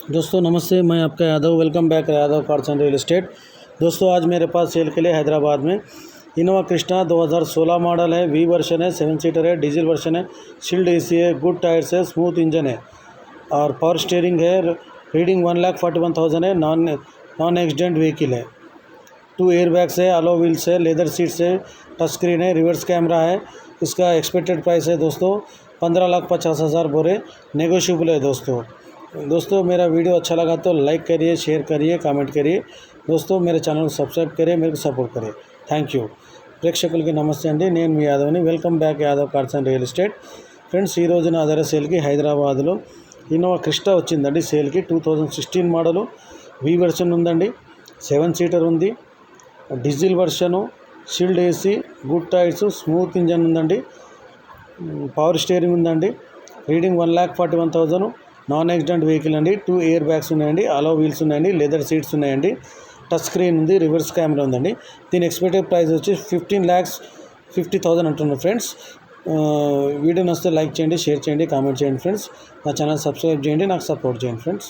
दोस्तों नमस्ते, मैं आपका Yadav. Welcome back Yadav cars and real estate. दोस्तों आज मेरे पास सेल के लिए हैदराबाद में इनोवा क्रिस्टा 2016 मॉडल है, वी वर्जन है, 7 सीटर है, डीजल वर्जन है, शील्ड एसी है, गुड टायर्स है, स्मूथ इंजन है और पावर स्टीयरिंग है। रीडिंग 1,41,000 है। नॉन एक्सीडेंट व्हीकल है। 2 एयर बैग्स है, अलॉय व्हील्स है, लेदर सीट्स है, टच स्क्रीन है, रिवर्स कैमरा है। इसका एक्सपेक्टेड प्राइस है दोस्तों 15,50,000 बोरे, नेगोशिएबल है दोस्तों मेरा वीडियो अच्छा लगा तो लाइक करिए, शेयर करिए, कामेंट करिए। दोस्तों मेरे ఛానల్ को సబ్స్క్రైబ్ करिए, मेरे को सपोर्ट करिए। Thank you. ప్రేక్షకులకి నమస్తే అండి, నేను మీ యాదవ్ని। Welcome back Yadav cars and real estate. Friends ఈ రోజు నా దగ్గర సేల్కి హైదరాబాద్లో ఇన్నోవా క్రిస్టా వచ్చిందండి సేల్కి। 2016 మోడలు, వి వెర్షన్ ఉందండి, 7 సీటర్ ఉంది, diesel వర్షను, shield AC, good tyres, smooth engine ఉందండి, పవర్ స్టీరింగ్ ఉందండి। రీడింగ్ 1,41,000, నాన్ యాక్సిడెంట్ వెహికల్ అండి। 2 ఎయిర్ బ్యాగ్స్ ఉన్నాయండి, అలో వీల్స్ ఉన్నాయండి, లెదర్ సీట్స్ ఉన్నాయండి, టచ్ స్క్రీన్ ఉంది, రివర్స్ కెమెరా ఉందండి। దీని ఎక్స్పెక్టెడ్ ప్రైస్ వచ్చి 15,50,000 అంటున్నారు ఫ్రెండ్స్। వీడియో నచ్చితే లైక్ చేయండి, షేర్ చేయండి, కామెంట్ చేయండి ఫ్రెండ్స్। నా ఛానల్ సబ్స్క్రైబ్ చేయండి, నాకు సపోర్ట్ చేయండి ఫ్రెండ్స్।